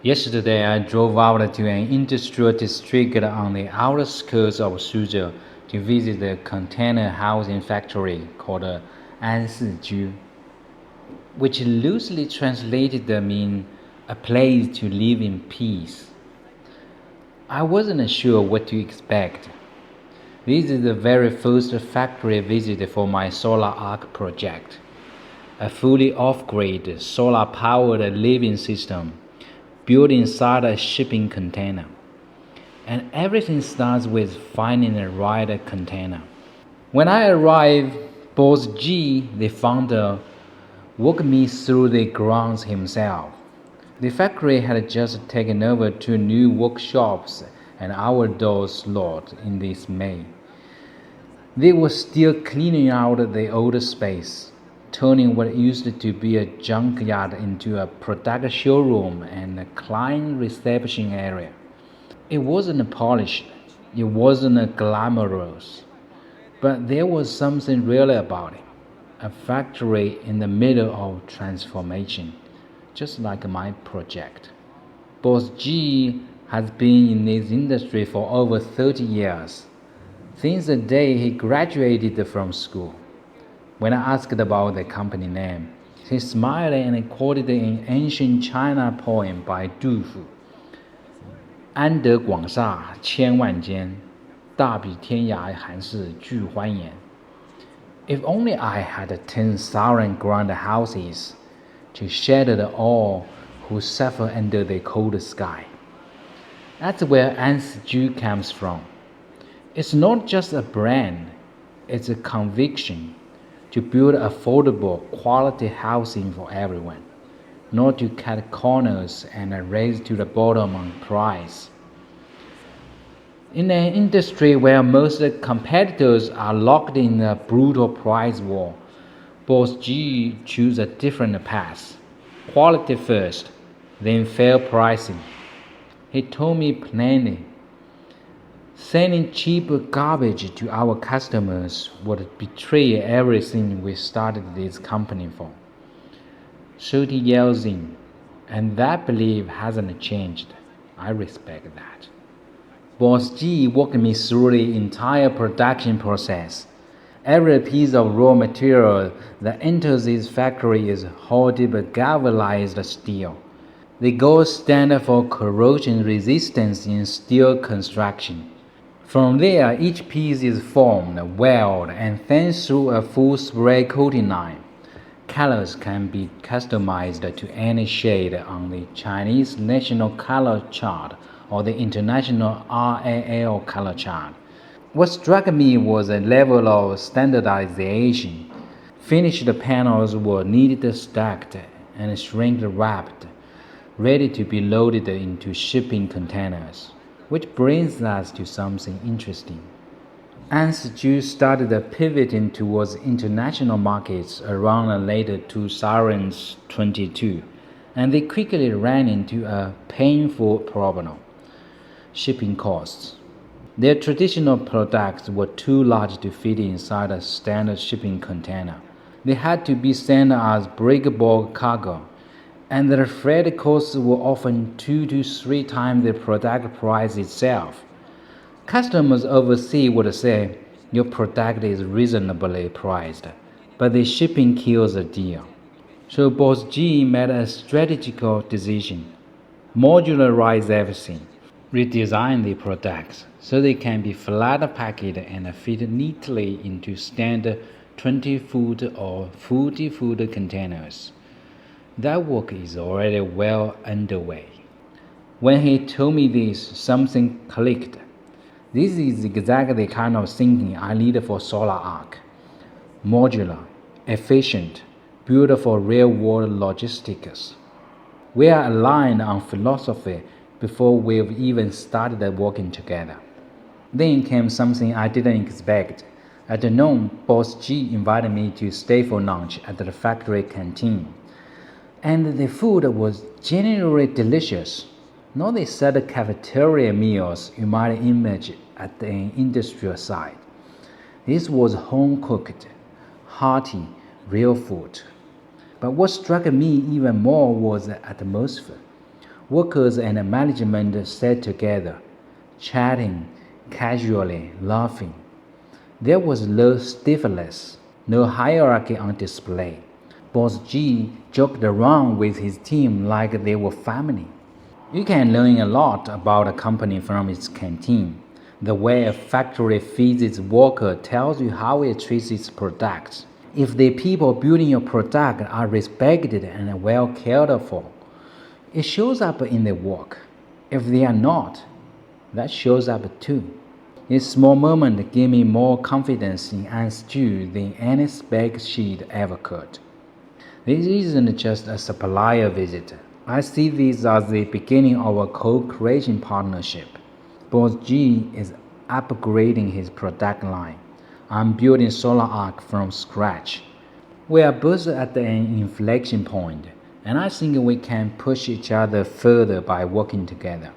Yesterday, I drove out to an industrial district on the outskirts of Suzhou to visit the container housing factory called Ansiju, which loosely translated means a place to live in peace. I wasn't sure what to expect. This is the very first factory visit for my solar arc project, a fully off-grid, solar-powered living system built inside a shipping container. And everything starts with finding the right container. When I arrived, Boss G, the founder, walked me through the grounds himself. The factory had just taken over 2 new workshops and our door slot in this May. They were still cleaning out the old space, turning what used to be a junkyard into a product showroom and a client reception area. It wasn't polished, it wasn't glamorous, but there was something real about it. A factory in the middle of transformation, just like my project. Boss G has been in this industry for over 30 years, since the day he graduated from school. When I asked about the company name, he smiled and quoted an ancient China poem by Du Fu. 安得广厦千万间，大比天涯寒士俱欢颜. If only I had 10,000 grand houses to shelter all who suffer under the cold sky. That's where Ansju comes from. It's not just a brand, it's a conviction to build affordable, quality housing for everyone, not to cut corners and race to the bottom on price. In an industry where most competitors are locked in a brutal price war, Boss G chose a different path. Quality first, then fair pricing. He told me plainly, selling cheap garbage to our customers would betray everything we started this company for. Shooty yells in, and that belief hasn't changed. I respect that. Boss G walked me through the entire production process. Every piece of raw material that enters this factory is hot dip galvanized steel, the gold standard for corrosion resistance in steel construction. From there, each piece is formed, welded, and then through a full spray coating line. Colors can be customized to any shade on the Chinese National Color Chart or the International RAL Color Chart. What struck me was a level of standardization. Finished panels were neatly stacked and shrink-wrapped, ready to be loaded into shipping containers. Which brings us to something interesting. Ansju started pivoting towards international markets around the late 2022, and they quickly ran into a painful problem: shipping costs. Their traditional products were too large to fit inside a standard shipping container. They had to be sent as breakable cargo, and their freight costs were often 2 to 3 times the product price itself. Customers overseas would say, your product is reasonably priced, but the shipping kills the deal. So Boss G made a strategical decision: modularize everything, redesign the products so they can be flat packed and fit neatly into standard 20-foot or 40-foot containers. That work is already well underway. When he told me this, something clicked. This is exactly the kind of thinking I need for Solar Arc. Modular, efficient, built for real-world logistics. We are aligned on philosophy before we've even started working together. Then came something I didn't expect. At noon, Boss G invited me to stay for lunch at the factory canteen. And the food was genuinely delicious. Not the set cafeteria meals you might imagine at an industrial site. This was home-cooked, hearty, real food. But what struck me even more was the atmosphere. Workers and management sat together, chatting, casually, laughing. There was no stiffness, no hierarchy on display. Boss G joked around with his team like they were family. You can learn a lot about a company from its canteen. The way a factory feeds its worker tells you how it treats its products. If the people building your product are respected and well cared for, it shows up in their work. If they are not, that shows up too. This small moment gave me more confidence in Aunt Stu than any spec sheet ever could. This isn't just a supplier visit. I see this as the beginning of a co-creation partnership. Boss G is upgrading his product line. I'm building SolarArc from scratch. We are both at an inflection point, and I think we can push each other further by working together.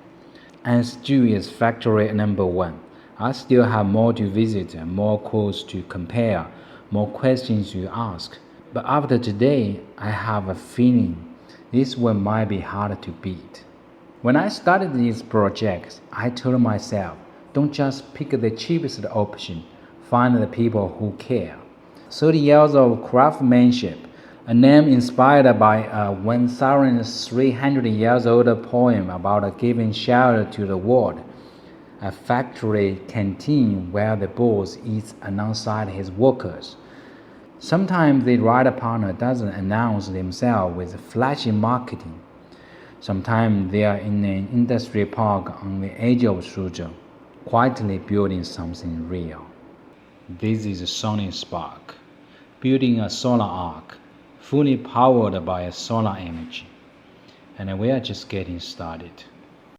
And Stu is factory number one. I still have more to visit, more quotes to compare, more questions to ask. But after today, I have a feeling this one might be hard to beat. When I started these projects, I told myself, don't just pick the cheapest option, find the people who care. 30 years of craftsmanship, a name inspired by a 1,300 years old poem about giving shelter to the world, a factory canteen where the boss eats alongside his workers. Sometimes the right partner doesn't announce themselves with flashy marketing. Sometimes they are in an industry park on the edge of Suzhou, quietly building something real. This is Sonic Spark, building a SolarArc, fully powered by solar energy. And we are just getting started.